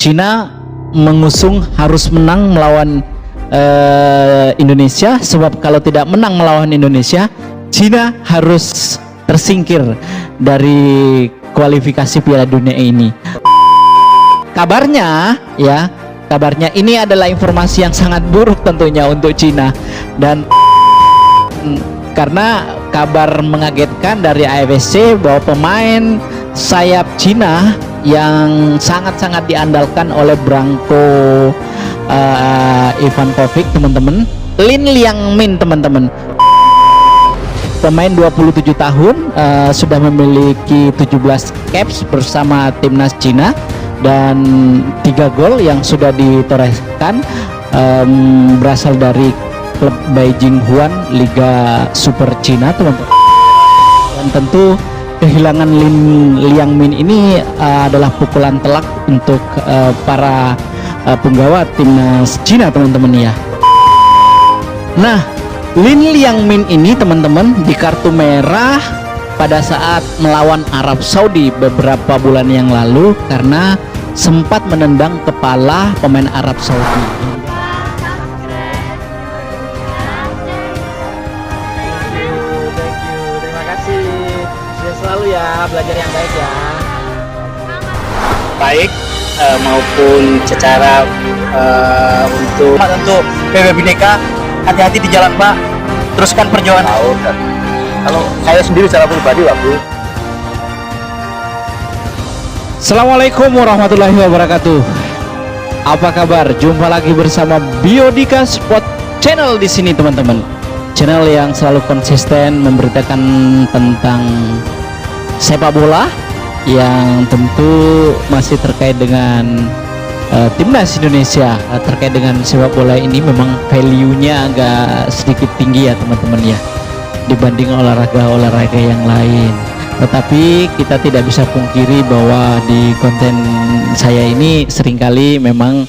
Cina mengusung harus menang melawan Indonesia, sebab kalau tidak menang melawan Indonesia, Cina harus tersingkir dari kualifikasi Piala Dunia ini. Kabarnya ini adalah informasi yang sangat buruk tentunya untuk Cina, dan karena kabar mengagetkan dari AFC bahwa pemain sayap Cina yang sangat-sangat diandalkan oleh Branko Ivanovic, teman-teman, Lin Liangmin, teman-teman, pemain 27 tahun, sudah memiliki 17 caps bersama timnas Cina dan 3 gol yang sudah ditorehkan berasal dari klub Beijing Huan Liga Super Cina, teman-teman. Dan tentu kehilangan Lin Liangmin ini adalah pukulan telak untuk para penggawa timnas Cina, teman-teman ya. Nah, Lin Liangmin ini, teman-teman, di kartu merah pada saat melawan Arab Saudi beberapa bulan yang lalu karena sempat menendang kepala pemain Arab Saudi. Terima kasih. Sukses selalu ya, belajar yang baik ya. Baik maupun secara untuk PB Bhinneka, hati-hati di jalan Pak, teruskan perjuangan. Kalau saya sendiri secara pribadi Pak Bro. Assalamualaikum warahmatullahi wabarakatuh. Apa kabar? Jumpa lagi bersama Biodika Sport Channel di sini, teman-teman. Channel yang selalu konsisten memberitakan tentang sepak bola yang tentu masih terkait dengan timnas Indonesia. Terkait dengan sepak bola ini memang value-nya agak sedikit tinggi ya, teman-teman ya, dibanding olahraga yang lain. Tetapi kita tidak bisa pungkiri bahwa di konten saya ini seringkali memang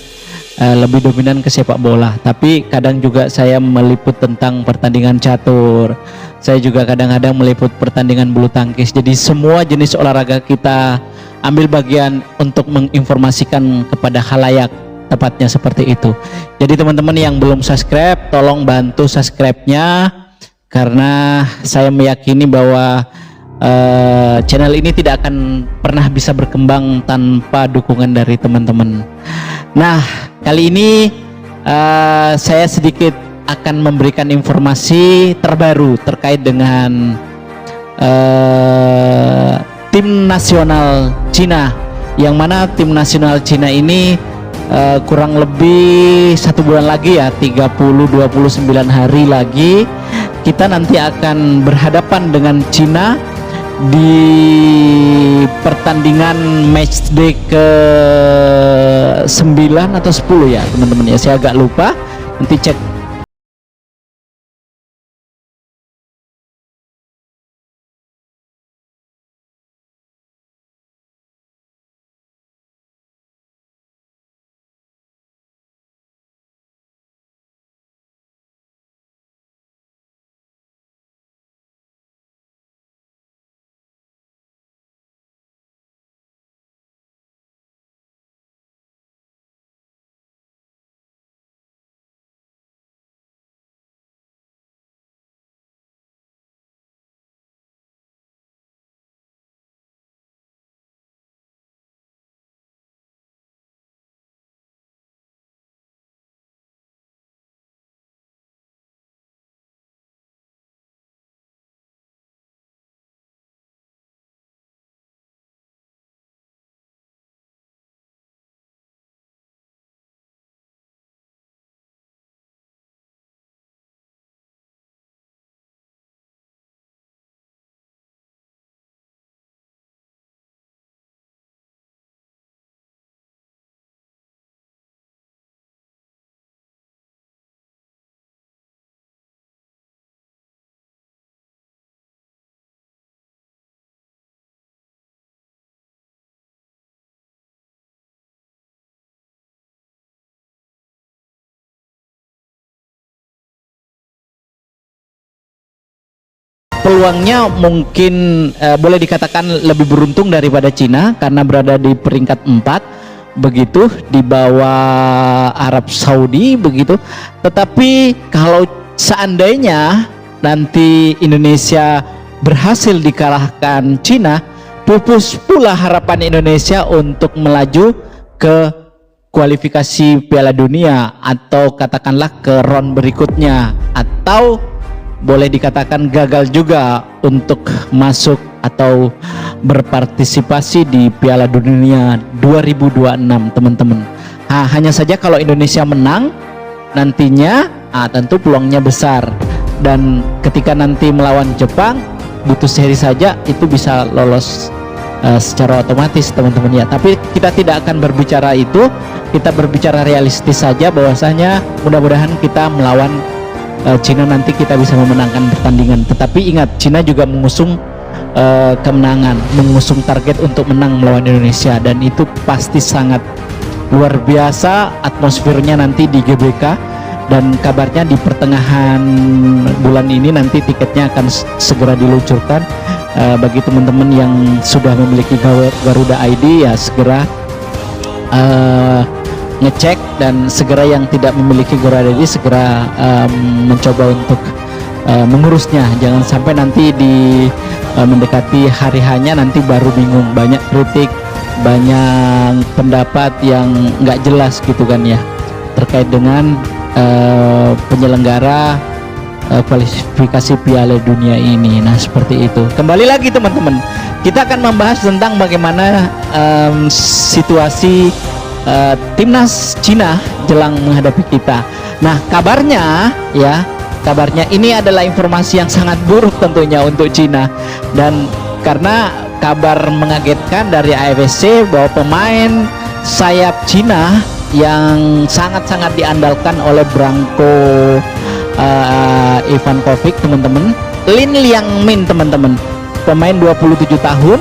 lebih dominan ke sepak bola, tapi kadang juga saya meliput tentang pertandingan catur. Saya juga kadang-kadang meliput pertandingan bulu tangkis. Jadi semua jenis olahraga kita ambil bagian untuk menginformasikan kepada khalayak, tepatnya seperti itu. Jadi teman-teman yang belum subscribe, tolong bantu subscribe-nya, karena saya meyakini bahwa channel ini tidak akan pernah bisa berkembang tanpa dukungan dari teman-teman. Nah, kali ini saya sedikit akan memberikan informasi terbaru terkait dengan tim nasional Cina, yang mana tim nasional Cina ini kurang lebih 1 bulan lagi ya, 30-29 hari lagi kita nanti akan berhadapan dengan Cina di pertandingan matchday ke 9 atau 10 ya, teman-teman ya, saya agak lupa, nanti cek. Peluangnya mungkin boleh dikatakan lebih beruntung daripada Cina karena berada di peringkat 4. begitu di bawah Arab Saudi begitu. Tetapi kalau seandainya nanti Indonesia berhasil dikalahkan Cina, pupus pula harapan Indonesia untuk melaju ke kualifikasi Piala Dunia atau katakanlah ke round berikutnya, atau boleh dikatakan gagal juga untuk masuk atau berpartisipasi di Piala Dunia 2026 teman-teman. Hanya saja kalau Indonesia menang nantinya tentu peluangnya besar, dan ketika nanti melawan Jepang butuh seri saja itu bisa lolos secara otomatis teman-teman ya. Tapi kita tidak akan berbicara itu, kita berbicara realistis saja bahwasanya mudah-mudahan kita melawan Cina nanti kita bisa memenangkan pertandingan. Tetapi ingat, Cina juga mengusung kemenangan, mengusung target untuk menang melawan Indonesia, dan itu pasti sangat luar biasa atmosfernya nanti di GBK. Dan kabarnya di pertengahan bulan ini nanti tiketnya akan segera diluncurkan. Bagi teman-teman yang sudah memiliki Garuda ID ya segera ngecek, dan segera yang tidak memiliki Garuda ID segera mencoba untuk mengurusnya. Jangan sampai nanti di mendekati hari hanya nanti baru bingung, banyak kritik, banyak pendapat yang nggak jelas gitu kan ya terkait dengan penyelenggara kualifikasi Piala Dunia ini. Nah seperti itu. Kembali lagi teman-teman, kita akan membahas tentang bagaimana situasi timnas Cina jelang menghadapi kita. Nah kabarnya ini adalah informasi yang sangat buruk tentunya untuk Cina, dan karena kabar mengagetkan dari AFC bahwa pemain sayap Cina yang sangat-sangat diandalkan oleh Branko Ivankovic teman-teman, Lin Liangmin teman-teman, pemain 27 tahun,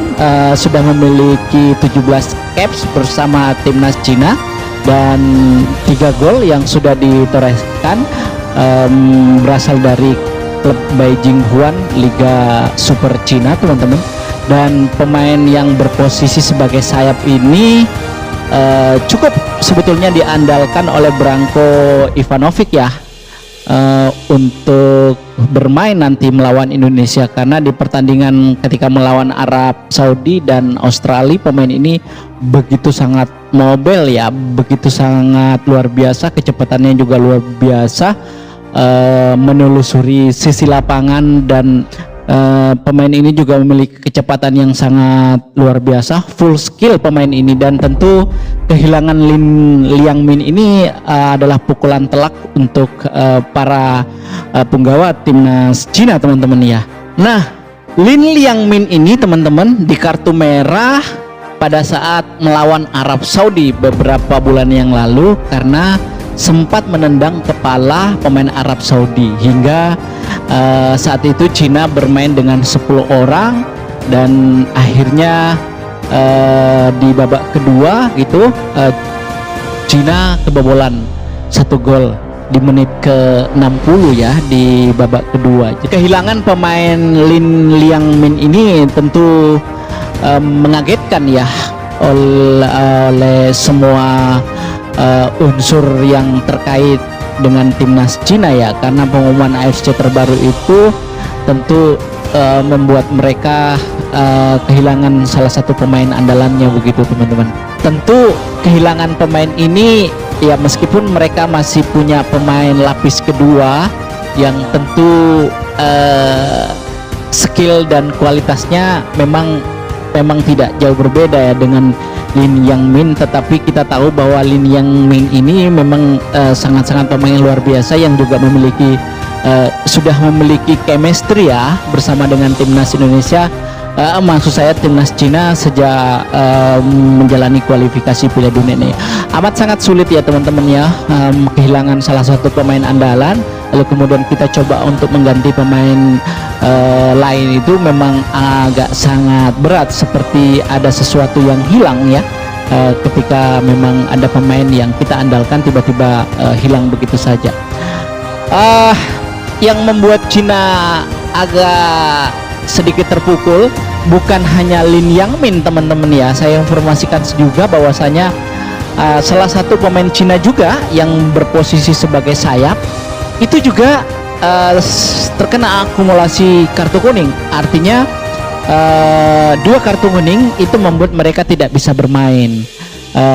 sudah memiliki 17 caps bersama timnas Cina dan 3 gol yang sudah ditorehkan berasal dari klub Beijing Huan Liga Super Cina teman-teman. Dan pemain yang berposisi sebagai sayap ini cukup sebetulnya diandalkan oleh Branko Ivanovic ya untuk bermain nanti melawan Indonesia, karena di pertandingan ketika melawan Arab Saudi dan Australia pemain ini begitu sangat mobile ya, begitu sangat luar biasa, kecepatannya juga luar biasa, menelusuri sisi lapangan, dan pemain ini juga memiliki kecepatan yang sangat luar biasa, full skill pemain ini. Dan tentu kehilangan Lin Liangmin ini adalah pukulan telak untuk para punggawa timnas Cina teman-teman ya. Nah Lin Liangmin ini teman-teman di kartu merah pada saat melawan Arab Saudi beberapa bulan yang lalu karena sempat menendang kepala pemain Arab Saudi, hingga saat itu Cina bermain dengan 10 orang, dan akhirnya di babak kedua gitu Cina kebobolan 1 gol di menit ke-60 ya di babak kedua. Kehilangan pemain Lin Liangmin ini tentu mengagetkan ya oleh semua unsur yang terkait dengan timnas Cina ya, karena pengumuman AFC terbaru itu tentu membuat mereka kehilangan salah satu pemain andalannya begitu teman-teman. Tentu kehilangan pemain ini ya, meskipun mereka masih punya pemain lapis kedua yang tentu skill dan kualitasnya memang tidak jauh berbeda ya dengan Lin Liangmin, tetapi kita tahu bahwa Lin Liangmin ini memang sangat-sangat pemain luar biasa yang juga memiliki sudah memiliki chemistry ya bersama dengan timnas Indonesia. Maksud saya timnas Cina sejak menjalani kualifikasi Piala Dunia ini. Amat sangat sulit ya teman-teman ya, kehilangan salah satu pemain andalan, lalu kemudian kita coba untuk mengganti pemain lain, itu memang agak sangat berat, seperti ada sesuatu yang hilang ya ketika memang ada pemain yang kita andalkan tiba-tiba hilang begitu saja. Yang membuat Cina agak sedikit terpukul bukan hanya Lin Liangmin teman-teman ya, saya informasikan juga bahwasanya salah satu pemain Cina juga yang berposisi sebagai sayap itu juga terkena akumulasi kartu kuning. Artinya 2 kartu kuning itu membuat mereka tidak bisa bermain.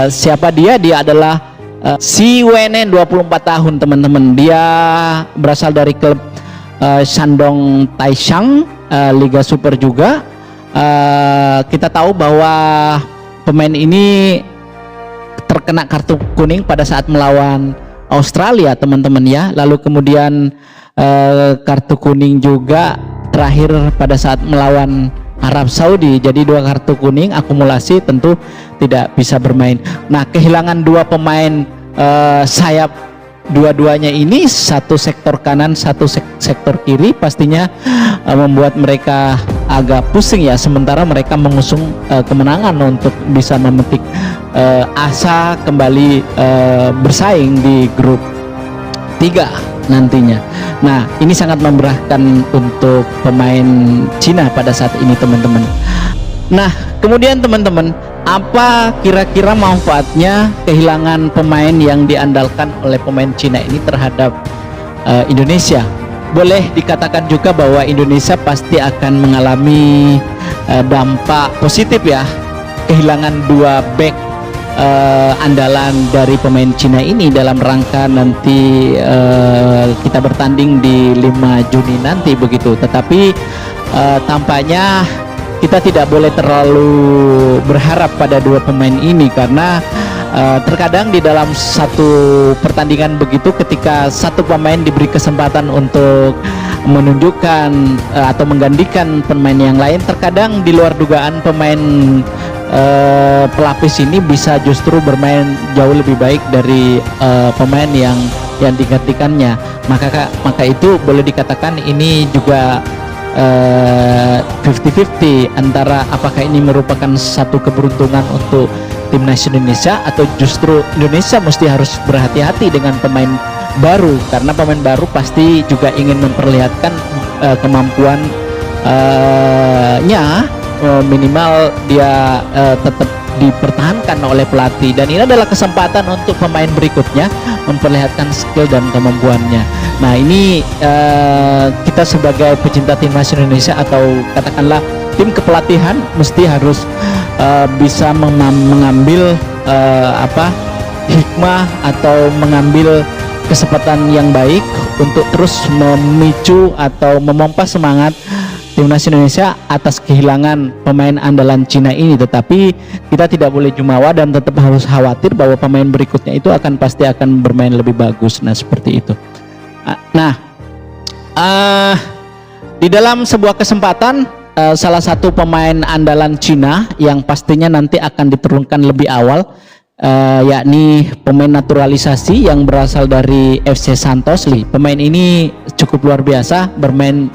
Siapa dia? Dia adalah Si Wenen, 24 tahun teman-teman. Dia berasal dari klub Shandong Taishang, Liga Super juga. Kita tahu bahwa pemain ini terkena kartu kuning pada saat melawan Australia teman-teman ya. Lalu kemudian kartu kuning juga terakhir pada saat melawan Arab Saudi. Jadi 2 kartu kuning akumulasi, tentu tidak bisa bermain. Nah, kehilangan 2 pemain sayap dua-duanya ini, satu sektor kanan, satu sektor kiri, pastinya membuat mereka agak pusing ya. Sementara mereka mengusung kemenangan untuk bisa memetik asa kembali bersaing di grup 3 nantinya. Nah, ini sangat memberatkan untuk pemain Cina pada saat ini teman-teman. Nah, kemudian teman-teman, apa kira-kira manfaatnya kehilangan pemain yang diandalkan oleh pemain Cina ini terhadap Indonesia? Boleh dikatakan juga bahwa Indonesia pasti akan mengalami dampak positif ya, kehilangan 2 back andalan dari pemain Cina ini dalam rangka nanti kita bertanding di 5 Juni nanti begitu. Tetapi tampaknya kita tidak boleh terlalu berharap pada 2 pemain ini, karena terkadang di dalam satu pertandingan begitu, ketika satu pemain diberi kesempatan untuk menunjukkan atau menggantikan pemain yang lain, terkadang di luar dugaan pemain pelapis ini bisa justru bermain jauh lebih baik dari pemain yang digantikannya. Maka itu boleh dikatakan ini juga 50-50 antara apakah ini merupakan satu keberuntungan untuk timnas Indonesia, atau justru Indonesia mesti harus berhati-hati dengan pemain baru, karena pemain baru pasti juga ingin memperlihatkan kemampuan minimal dia tetap dipertahankan oleh pelatih, dan ini adalah kesempatan untuk pemain berikutnya memperlihatkan skill dan kemampuannya. Nah, ini kita sebagai pecinta timnas Indonesia atau katakanlah tim kepelatihan mesti harus bisa mengambil hikmah atau mengambil kesempatan yang baik untuk terus memicu atau memompa semangat timnas Indonesia atas kehilangan pemain andalan Cina ini. Tetapi kita tidak boleh jumawa dan tetap harus khawatir bahwa pemain berikutnya itu pasti akan bermain lebih bagus. Nah, seperti itu. Nah, di dalam sebuah kesempatan salah satu pemain andalan Cina yang pastinya nanti akan diturunkan lebih awal, yakni pemain naturalisasi yang berasal dari FC Santos. Pemain ini cukup luar biasa,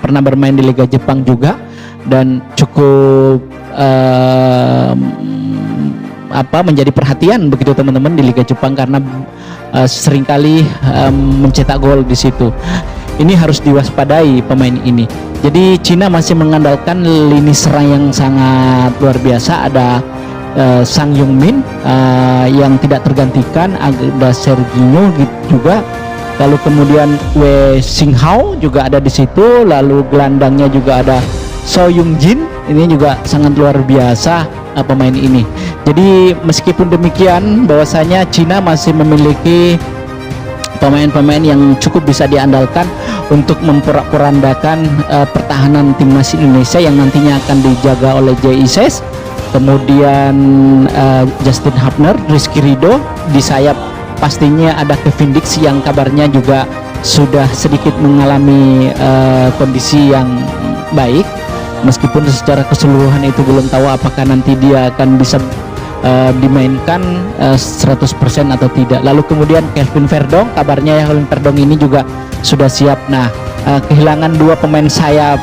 pernah bermain di Liga Jepang juga, dan cukup menjadi perhatian begitu teman-teman di Liga Jepang, karena seringkali mencetak gol di situ. Ini harus diwaspadai pemain ini. Jadi Cina masih mengandalkan lini serang yang sangat luar biasa. Ada Sang Heung-min yang tidak tergantikan, ada Serginho juga, lalu kemudian Wei Xinghao juga ada di situ, lalu gelandangnya juga ada So Young-jin, ini juga sangat luar biasa pemain ini. Jadi meskipun demikian, bahwasanya Cina masih memiliki pemain-pemain yang cukup bisa diandalkan untuk memporak-porandakan pertahanan timnas Indonesia yang nantinya akan dijaga oleh J.I. Kemudian Justin Hubner, Rizky Ridho. Di sayap pastinya ada Kevin Dix yang kabarnya juga sudah sedikit mengalami kondisi yang baik, meskipun secara keseluruhan itu belum tahu apakah nanti dia akan bisa dimainkan 100% atau tidak. Lalu kemudian Kelvin Verdong, kabarnya Kelvin Verdong ini juga sudah siap. Nah, kehilangan 2 pemain sayap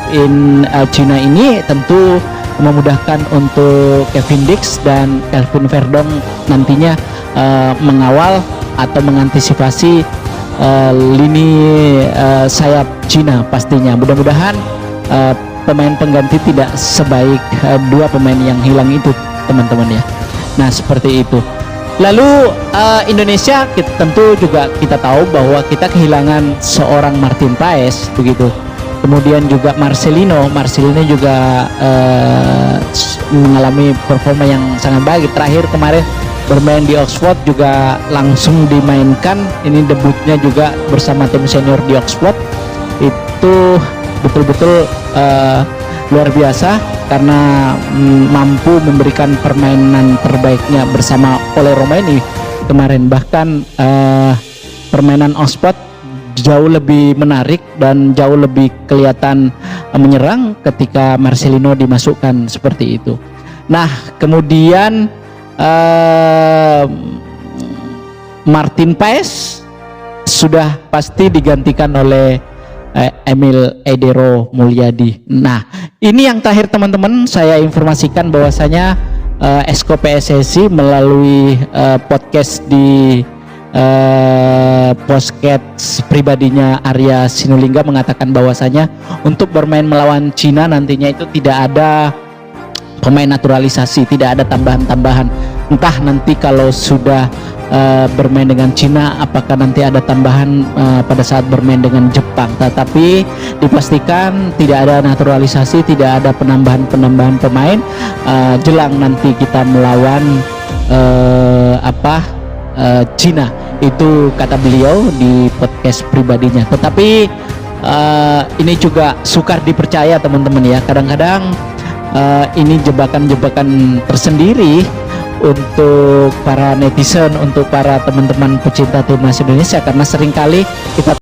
Cina ini tentu memudahkan untuk Kevin Dix dan Kelvin Verdong nantinya mengawal atau mengantisipasi lini sayap Cina pastinya. Mudah-mudahan pemain pengganti tidak sebaik 2 pemain yang hilang itu teman-teman ya. Nah, seperti itu. Lalu Indonesia tentu juga kita tahu bahwa kita kehilangan seorang Martin Paes begitu. Kemudian juga Marcelino juga mengalami performa yang sangat baik. Terakhir kemarin bermain di Oxford juga langsung dimainkan. Ini debutnya juga bersama tim senior di Oxford. Itu betul-betul luar biasa karena mampu memberikan permainan terbaiknya bersama Ole Romaini kemarin. Bahkan permainan Oxford jauh lebih menarik dan jauh lebih kelihatan menyerang ketika Marcelino dimasukkan seperti itu. Nah, kemudian Martin Paes sudah pasti digantikan oleh Emil Edero Mulyadi. Nah, ini yang terakhir teman-teman, saya informasikan bahwasanya Esko PSSI melalui podcast di podcast pribadinya Arya Sinulinga mengatakan bahwasanya untuk bermain melawan Cina nantinya itu tidak ada pemain naturalisasi, tidak ada tambahan-tambahan. Entah nanti kalau sudah bermain dengan Cina apakah nanti ada tambahan pada saat bermain dengan Jepang, tetapi dipastikan tidak ada naturalisasi, tidak ada penambahan pemain jelang nanti kita melawan Cina, itu kata beliau di podcast pribadinya. Tetapi ini juga sukar dipercaya teman-teman ya, kadang-kadang ini jebakan-jebakan tersendiri untuk para netizen, untuk para teman-teman pecinta timnas Indonesia, karena seringkali kita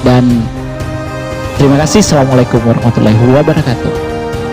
dan terima kasih. Assalamualaikum warahmatullahi wabarakatuh.